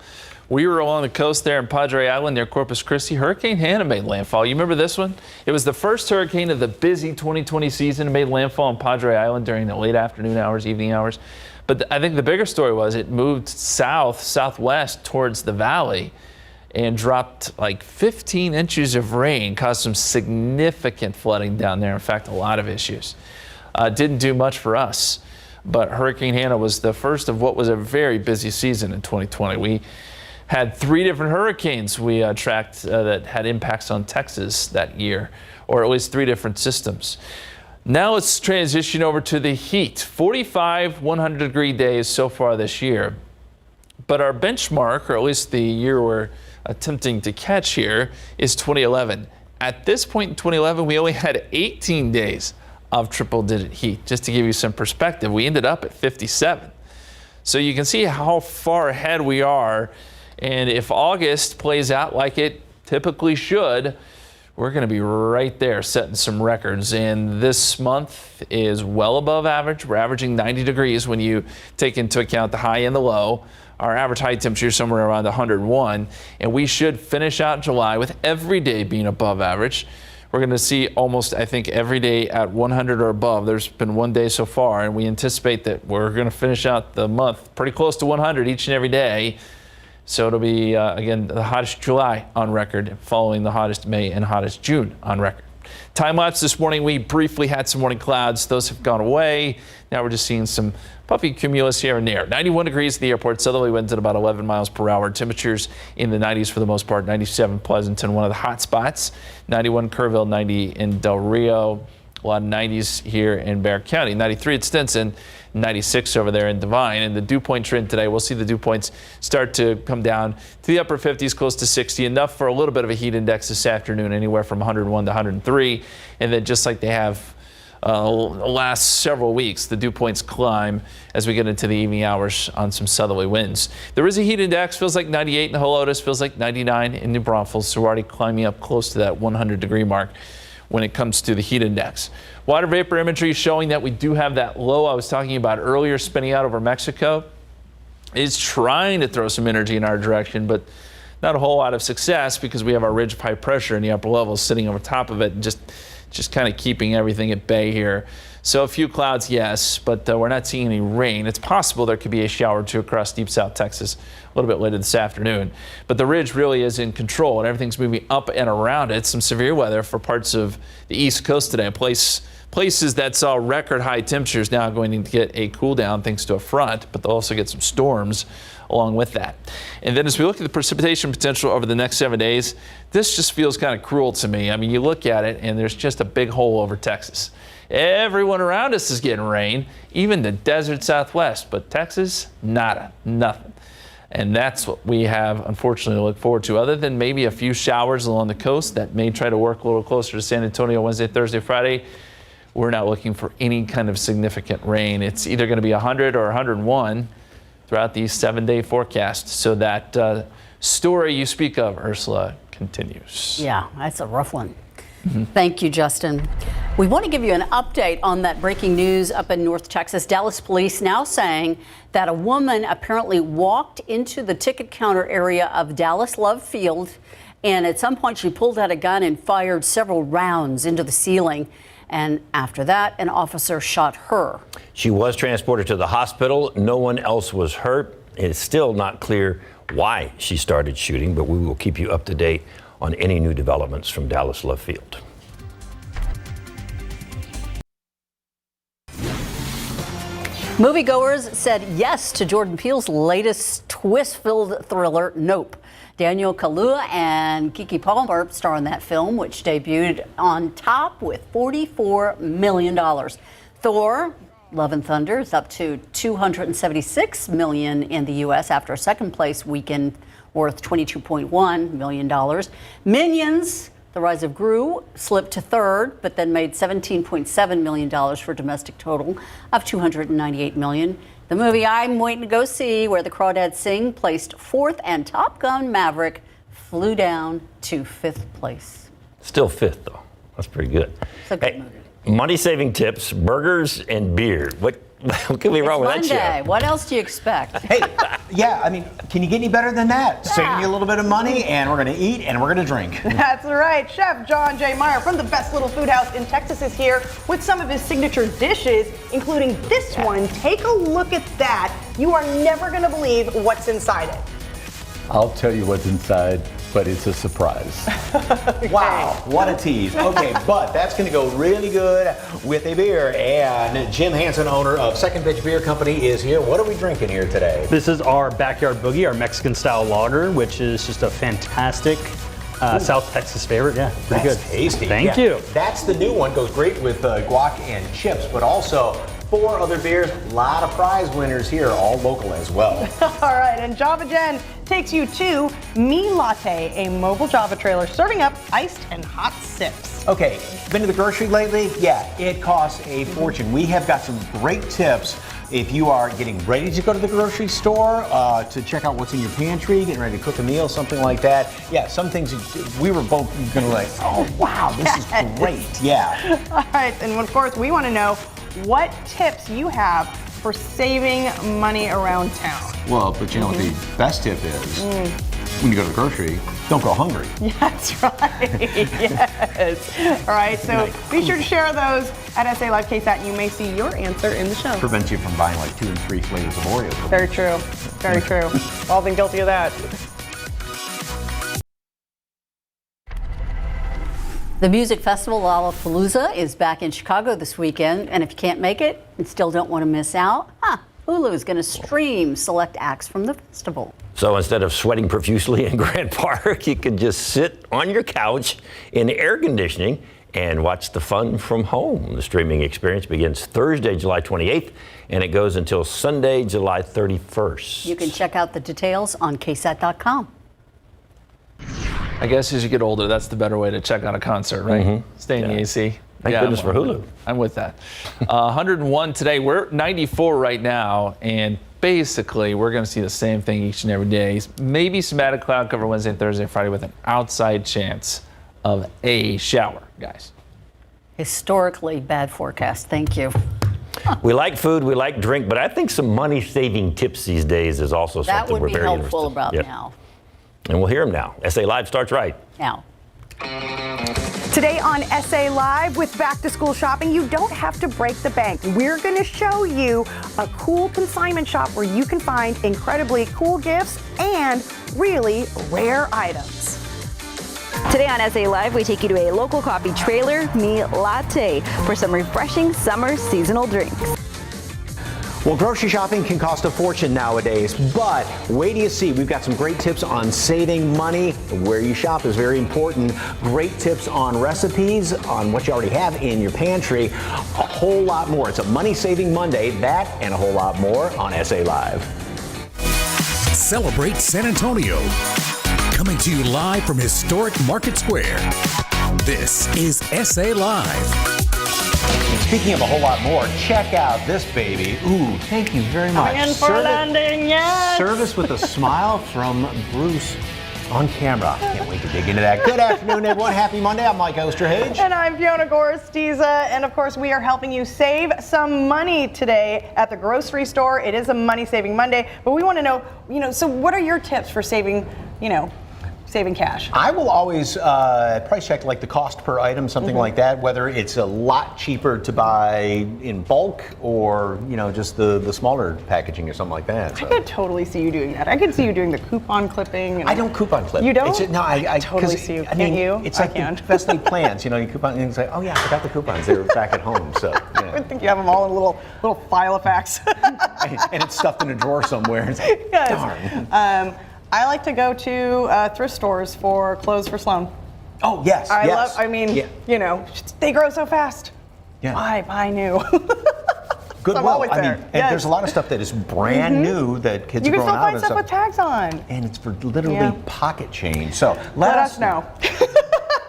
We were along the coast there in Padre Island near Corpus Christi. Hurricane Hannah made landfall. You remember this one? It was the first hurricane of the busy 2020 season. It made landfall on Padre Island during the late afternoon hours, evening hours. But I think the bigger story was it moved southwest towards the valley and dropped like 15 inches of rain, caused some significant flooding down there. In fact, a lot of issues. Didn't do much for us. But Hurricane Hannah was the first of what was a very busy season in 2020. We had 3 different hurricanes we tracked that had impacts on Texas that year, or at least 3 different systems. Now let's transition over to the heat. 45 100-degree days so far this year. But our benchmark, or at least the year we're attempting to catch here, is 2011. At this point in 2011, we only had 18 days of triple-digit heat. Just to give you some perspective, we ended up at 57. So you can see how far ahead we are. And if August plays out like it typically should, we're going to be right there setting some records. And this month is well above average. We're averaging 90 degrees when you take into account the high and the low. Our average high temperature is somewhere around 101. And we should finish out July with every day being above average. We're going to see almost, I think, every day at 100 or above. There's been one day so far, and we anticipate that we're going to finish out the month pretty close to 100 each and every day. So it'll be, again, the hottest July on record, following the hottest May and hottest June on record. Time lapse this morning, we briefly had some morning clouds. Those have gone away. Now we're just seeing some puffy cumulus here and there. 91 degrees at the airport, southerly winds at about 11 miles per hour. Temperatures in the 90s for the most part. 97 Pleasanton, one of the hot spots. 91 Kerrville, 90 in Del Rio. A lot of 90s here in Bexar County. 93 at Stinson. 96 over there in Devine. And the dew point trend today, we'll see the dew points start to come down to the upper 50s, close to 60, enough for a little bit of a heat index this afternoon, anywhere from 101 to 103. And then just like they have the last several weeks, the dew points climb as we get into the evening hours on some southerly winds. There is a heat index, feels like 98 in Helotes, feels like 99 in New Braunfels, so we're already climbing up close to that 100-degree mark when it comes to the heat index. Water vapor imagery showing that we do have that low I was talking about earlier spinning out over Mexico. Is trying to throw some energy in our direction, but not a whole lot of success because we have our ridge of high pressure in the upper levels sitting over top of it and just kind of keeping everything at bay here. So a few clouds, yes, but we're not seeing any rain. It's possible there could be a shower or two across deep South Texas a little bit later this afternoon. But the ridge really is in control and everything's moving up and around it. Some severe weather for parts of the East Coast today. Places that saw record high temperatures now going to get a cool down thanks to a front, but they'll also get some storms along with that. And then as we look at the precipitation potential over the next 7 days, this just feels kind of cruel to me. I mean, you look at it and there's just a big hole over Texas. Everyone around us is getting rain, even the desert Southwest, but Texas, nada, nothing. And that's what we have, unfortunately, to look forward to, other than maybe a few showers along the coast that may try to work a little closer to San Antonio Wednesday, Thursday, Friday. We're not looking for any kind of significant rain. It's either going to be 100 or 101 throughout the 7-day forecast. So that story you speak of, Ursula, continues.
Yeah, that's a rough one. Thank you, Justin. We want to give you an update on that breaking news up in North Texas. Dallas police now saying that a woman apparently walked into the ticket counter area of Dallas Love Field, and at some point she pulled out a gun and fired several rounds into the ceiling. And after that, an officer shot her.
She was transported to the hospital. No one else was hurt. It's still not clear why she started shooting, but we will keep you up to date on any new developments from Dallas Love Field.
Moviegoers said yes to Jordan Peele's latest twist-filled thriller, Nope. Daniel Kaluuya and Keke Palmer star in that film, which debuted on top with $44 million. Thor, Love and Thunder is up to $276 million in the U.S. after a second-place weekend worth $22.1 million. Minions, The Rise of Gru, slipped to third, but then made $17.7 million for a domestic total of $298 million. The movie I'm waiting to go see, Where the Crawdads Sing, placed fourth, and Top Gun Maverick flew down to 5th place.
Still 5th, though. That's pretty good. Hey, money-saving tips, burgers and beer. What could be wrong with
Monday.
that, Chef?
What else do you expect?
Hey, yeah, I mean, can you get any better than that? Saving you a little bit of money, and we're going to eat, and we're going to drink.
That's right. Chef John J. Meyer from the Best Little Food House in Texas is here with some of his signature dishes, including this one. Take a look at that. You are never going to believe what's inside it.
I'll tell you what's inside, but it's a surprise.
Wow, what a tease. Okay, but that's going to go really good with a beer. And Jim Hansen, owner of Second Bitch Beer Company, is here. What are we drinking here today?
This is our Backyard Boogie, our Mexican-style lager, which is just a fantastic South Texas favorite. Yeah, pretty good.
That's tasty.
Thank you.
That's the new one. Goes great with guac and chips, but also 4 other beers. A lot of prize winners here, all local as well.
All right, and Java Jen takes you to Me Latte, a mobile Java trailer serving up iced and hot sips.
Okay, been to the grocery lately? Yeah, it costs a fortune. We have got some great tips if you are getting ready to go to the grocery store to check out what's in your pantry, getting ready to cook a meal, something like that. Yeah, some things we were both going to like, oh, wow, this is great. Yeah.
All right, and of course, we want to know what tips you have for saving money around town.
Well, but you know what the best tip is? When you go to the grocery, don't go hungry.
That's right. Yes. All right, so be sure to share those at SA Live KSAT. You may see your answer in the show.
Prevents you from buying like 2 and 3 flavors of Oreos.
Very true. Very true. All been guilty of that.
The music festival Lollapalooza is back in Chicago this weekend, and if you can't make it and still don't want to miss out, Hulu is going to stream select acts from the festival.
So instead of sweating profusely in Grant Park, you can just sit on your couch in air conditioning and watch the fun from home. The streaming experience begins Thursday, July 28th, and it goes until Sunday, July 31st.
You can check out the details on KSAT.com.
I guess as you get older, that's the better way to check out a concert, right? Stay in the AC.
Thank goodness for Hulu.
I'm with that. 101 today. We're 94 right now, and basically we're going to see the same thing each and every day. Maybe some added cloud cover Wednesday, Thursday, Friday with an outside chance of a shower, guys.
Historically bad forecast. Thank you.
We like food, we like drink, but I think some money-saving tips these days is also
that
something we're very
interested in. That would be helpful about
Yep.
now.
And we'll hear them now. SA Live starts right
now.
Today on SA Live with back to school shopping, you don't have to break the bank. We're going to show you a cool consignment shop where you can find incredibly cool gifts and really rare items.
Today on SA Live, we take you to a local coffee trailer, Me Latte, for some refreshing summer seasonal drinks.
Well, grocery shopping can cost a fortune nowadays, but wait till you see. We've got some great tips on saving money. Where you shop is very important. Great tips on recipes, on what you already have in your pantry. A whole lot more. It's a money-saving Monday. That and a whole lot more on SA Live.
Celebrate San Antonio. Coming to you live from historic Market Square. This is SA Live.
Speaking of a whole lot more, check out this baby. Ooh, thank you very much.
Coming in for a landing, yes.
Service with a smile from Bruce on camera. Can't wait to dig into that. Good afternoon, everyone. Happy Monday. I'm Mike Osterhage.
And I'm Fiona Goristiza. And of course, we are helping you save some money today at the grocery store. It is a money-saving Monday, but we want to know, so what are your tips for saving, saving cash?
I will always price check like the cost per item, something like that, whether it's a lot cheaper to buy in bulk or, just the smaller packaging or something like that. So.
I could totally see you doing that. I could see you doing the coupon clipping.
I don't coupon clip.
You don't?
No, I
totally see you. Can't you?
It's like the best laid plans. You coupon and it's like, oh yeah, I forgot the coupons. They were back at home. So yeah.
I think you have them all in a little file of facts.
and it's stuffed in a drawer somewhere. It's like, darn.
I like to go to thrift stores for clothes for Sloan.
Oh, yes.
They grow so fast.
Yeah.
Why buy new?
Goodwill. And there's a lot of stuff that is brand new that kids are growing out of.
You can still find stuff with tags on.
And it's for literally pocket change. So
let us know.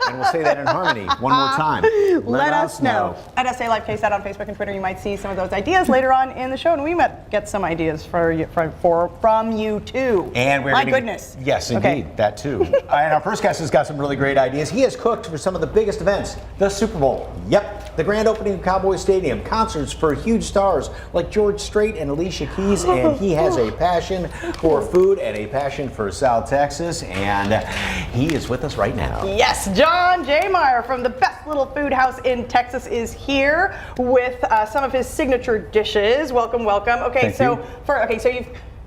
And And we'll say that in harmony one more time.
Let us know. At SA Live KSAT on Facebook and Twitter, you might see some of those ideas later on in the show, and we might get some ideas from you too.
And we're
My
gonna,
goodness.
Yes,
Okay.
indeed, that too. And our first guest has got some really great ideas. He has cooked for some of the biggest events, the Super Bowl. Yep, the grand opening of Cowboys Stadium, concerts for huge stars like George Strait and Alicia Keys, and he has a passion for food and a passion for South Texas, and he is with us right now.
Yes, John J. Meyer from the best little food house in Texas is here with some of his signature dishes. Welcome, welcome. Okay, so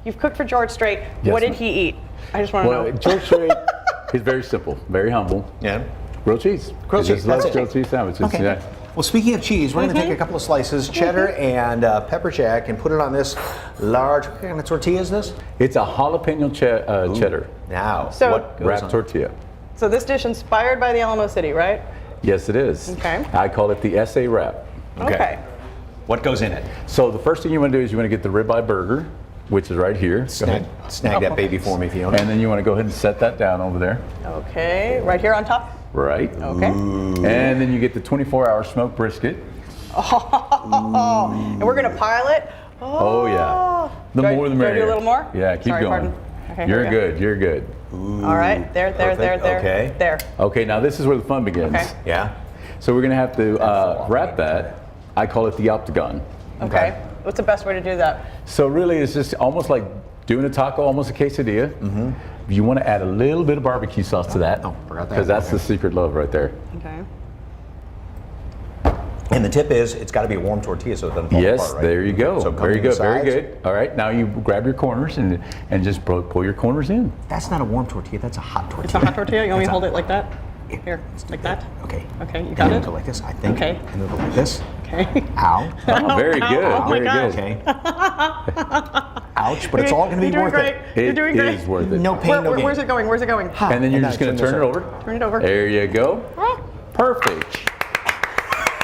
you've cooked for George Strait.
Yes,
What did
ma'am.
he eat? I just want to know.
George Strait is very simple, very humble.
Yeah.
Grilled cheese.
Grilled
He
cheese,
just loves
that's it.
grilled cheese sandwiches.
Okay.
Yeah.
Well, speaking of cheese, we're going to take a couple of slices, cheddar and pepper jack, and put it on this large, what kind of tortilla is this?
It's a jalapeno cheddar.
Now,
So-
what goes
wrapped
on?
tortilla.
So this dish inspired by the Alamo City, right?
Yes, it is.
Okay.
I call it the SA wrap.
Okay.
What goes in it?
So the first thing you want to do is you want to get the ribeye burger, which is right here. Go
Snag
ahead.
that baby for me if you don't.
And then you want to go ahead and set that down over there.
Okay, right here on top.
Right.
Okay.
And then you get the 24-hour smoked brisket.
And we're gonna pile it.
Oh yeah. The more the
do I
merrier.
do a little more?
Yeah, keep
Sorry,
going.
pardon. Okay,
You're
here we go.
good. You're good.
All right, there.
Okay.
There.
Okay, now this is where the fun begins.
Okay.
Yeah.
So we're gonna have to wrap that. I call it the octagon.
Okay. What's the best way to do that?
So really, it's just almost like doing a taco, almost a quesadilla. Mm-hmm. You want to add a little bit of barbecue sauce to that.
Oh, forgot that.
Because that's
Okay.
the secret love right there.
Okay.
And the tip is, it's got to be a warm tortilla so it doesn't fall
Yes,
apart, right?
there you go.
So
Very good, very
sides.
good. All right, now you grab your corners and just pull your corners in.
That's not a warm tortilla, that's a hot tortilla.
It's a hot tortilla. You want me to
That's
hold
a-
it like that? Here, like that.
Okay.
Okay, you
And
got
then
it.
go like this, I think.
Okay.
And then go like this.
Okay.
Ow.
Oh, very good.
Oh my
very
gosh.
good.
Okay. Ouch, but it's all going to be
You're
worth
doing
it.
great. You're doing great.
It is worth it.
No pain, no gain.
Where's it going? Where's it going?
And then you're
And
just
now
going to
turn
turn
this
it over.
Turn it over.
There you go. Perfect.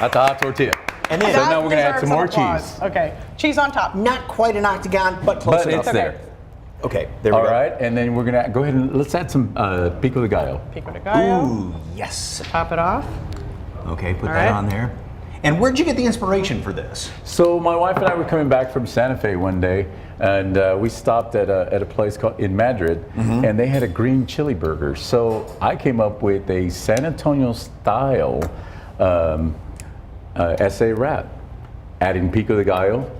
That's a hot tortilla.
And then,
So now we're going to add some more
applause.
cheese.
Okay. Cheese on top.
not quite an octagon, but close
But
enough.
it's there.
Okay, there we
All
go.
right, and then we're going to go ahead and let's add some pico de gallo.
Pico de gallo.
Ooh, yes.
Top it off.
Okay, put
All
that
right.
on there. And where'd you get the inspiration for this?
So my wife and I were coming back from Santa Fe one day, and we stopped at a place called in Madrid, and they had a green chili burger. So I came up with a San Antonio style SA wrap, adding pico de gallo.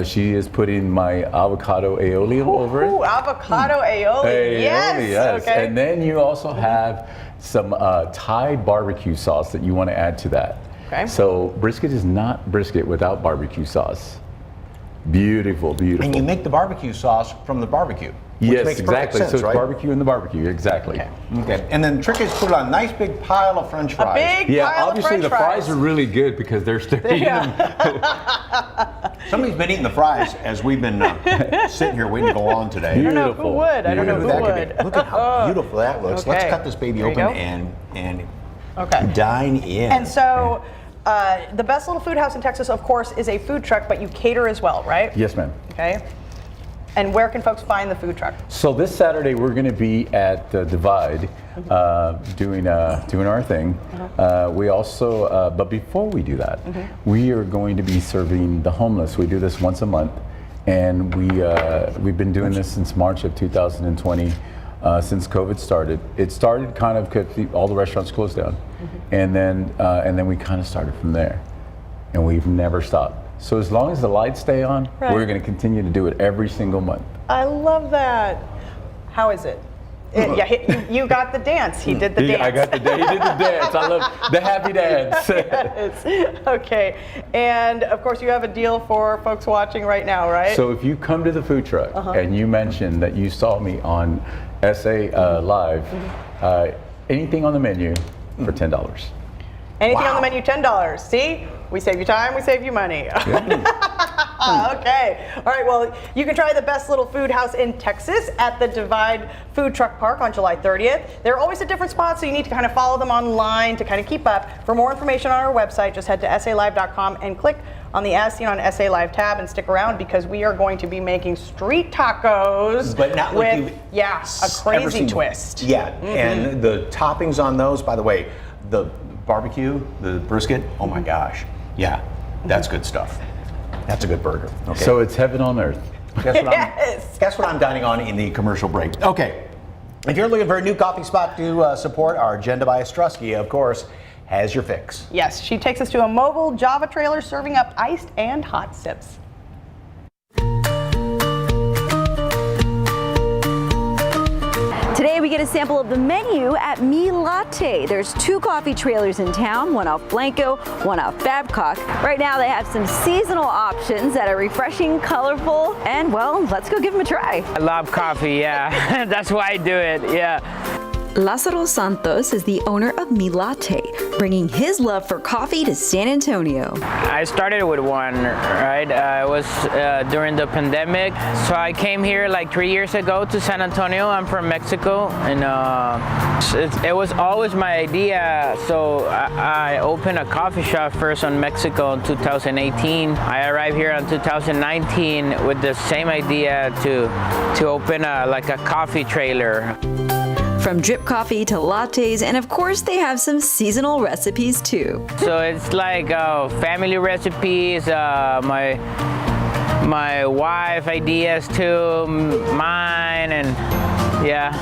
She is putting my avocado aioli over it.
Ooh, avocado aioli. Yes. Okay.
And then you also have some Thai barbecue sauce that you want to add to that.
Okay.
So brisket is not brisket without barbecue sauce. Beautiful, beautiful.
And you make the barbecue sauce from the barbecue. Which
yes,
makes perfect
exactly.
sense,
So it's
right?
barbecue in the barbecue, exactly.
Okay.
Okay. And then the trick is put it on a nice big pile of French fries.
big
Yeah,
pile
obviously
of
the
French
fries are really good because they're sturdy.
Yeah.
Somebody's been eating the fries as we've been sitting here waiting to go on today.
I don't know who would. I don't know who
That could
would.
be. Look at how beautiful that looks. Let's
Okay.
cut this baby
There you
open
go.
and
Okay.
dine in.
And so, the Best Little Food House in Texas, of course, is a food truck, but you cater as well, right?
Yes, ma'am.
Okay. And where can folks find the food truck?
So this Saturday we're going to be at the Divide doing our thing. We also, but before we do that, we are going to be serving the homeless. We do this once a month, and we've been doing this since March of 2020. Since COVID started, it started kind of because all the restaurants closed down, and then we kind of started from there, and we've never stopped. So as long as the lights stay on,
Right.
we're going to continue to do it every single month.
I love that. How is it? You got the dance. He did the dance.
I got the dance. He did the dance. I love the happy dance.
Yes. Okay. And of course, you have a deal for folks watching right now, right?
So if you come to the food truck and you mention that you saw me on SA Live, anything on the menu for $10.
Anything on the menu, $10. See? We save you time, we save you money. Okay. All right, well, you can try the Best Little Food House in Texas at the Divide Food Truck Park on July 30th. They're always at different spots, so you need to kind of follow them online to kind of keep up. For more information on our website, just head to salive.com and click on the As Seen on SA Live tab and stick around because we are going to be making street tacos
But not like
with,
you've
a
ever
crazy
seen
twist.
Yeah, and the toppings on those, by the way, the barbecue, the brisket, oh my gosh. Yeah, that's good stuff. That's a good burger. Okay.
So it's heaven on earth.
Guess what I'm dining on in the commercial break. Okay, if you're looking for a new coffee spot to support, our Agenda by Ostrowski, of course, has your fix.
Yes, she takes us to a mobile Java trailer serving up iced and hot sips.
Today we get a sample of the menu at Mi Latte. There's 2 coffee trailers in town, one off Blanco, one off Babcock. Right now they have some seasonal options that are refreshing, colorful, and well, let's go give them a try.
I love coffee, yeah. That's why I do it, yeah.
Lázaro Santos is the owner of Mi Latte, bringing his love for coffee to San Antonio.
I started with one, right? It was during the pandemic. So I came here like 3 years ago to San Antonio. I'm from Mexico, and it was always my idea. So I opened a coffee shop first in Mexico in 2018. I arrived here in 2019 with the same idea to open like a coffee trailer.
From drip coffee to lattes, and of course they have some seasonal recipes too.
So it's like family recipes, my wife ideas too, mine, and yeah.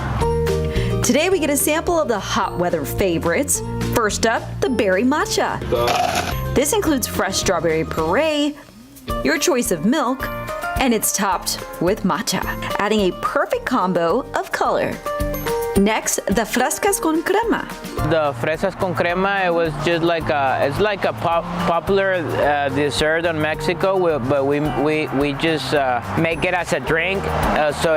Today we get a sample of the hot weather favorites. First up, the berry matcha. This includes fresh strawberry puree, your choice of milk, and it's topped with matcha, adding a perfect combo of color. Next, the frescas con crema.
The fresas con crema, it was just like it's like a popular dessert in Mexico, but we just make it as a drink. So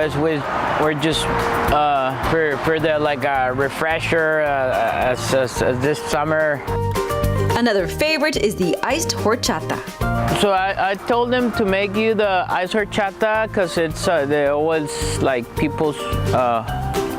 we're just for the like a refresher as this summer.
Another favorite is the iced horchata.
So I told them to make you the iced horchata because it's they always like people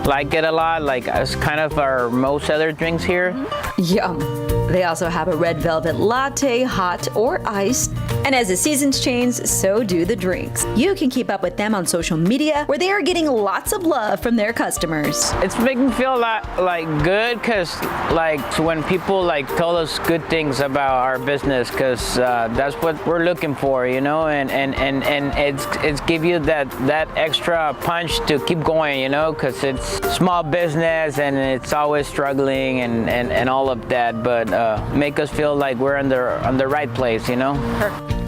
like it a lot, like as kind of our most other drinks here.
Yum. They also have a red velvet latte, hot or iced. And as the seasons change, so do the drinks. You can keep up with them on social media, where they are getting lots of love from their customers.
It's making me feel a lot like good, because like when people like tell us good things about our business, because that's what we're looking for, you know, and it's give you that extra punch to keep going, you know, because it's small business and it's always struggling and all of that, but make us feel like we're on the right place, you know.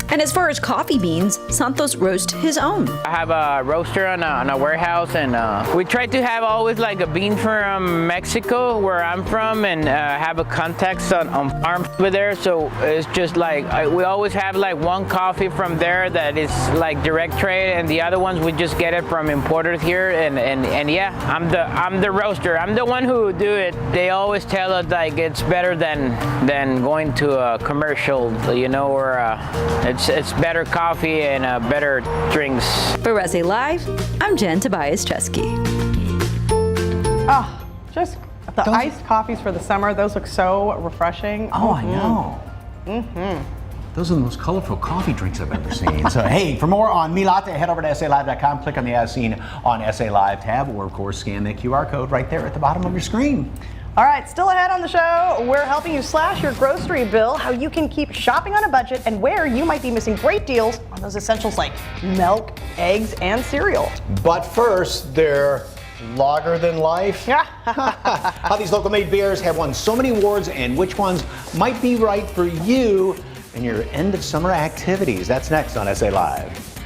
And as far as coffee beans, Santos roasts his own.
I have a roaster on a warehouse, and we try to have always like a bean from Mexico, where I'm from, and have a context on farms over there. So it's just like we always have like one coffee from there that is like direct trade, and the other ones we just get it from importers here. And yeah, I'm the roaster. I'm the one who do it. They always tell us like it's better than going to a commercial, you know, or it's better coffee and better drinks.
For SA Live, I'm Jen Tobias-Chesky.
Oh, just the iced coffees for the summer. Those look so refreshing.
Oh, I know.
Mm-hmm.
Those are the most colorful coffee drinks I've ever seen. So, hey, for more on Mi Latte, head over to SALive.com, click on the As Seen on SA Live tab, or, of course, scan the QR code right there at the bottom of your screen.
All right, still ahead on the show, we're helping you slash your grocery bill, how you can keep shopping on a budget, and where you might be missing great deals on those essentials like milk, eggs, and cereal.
But first, they're lager than life. How these local made beers have won so many awards, and which ones might be right for you and your end of summer activities. That's next on SA Live.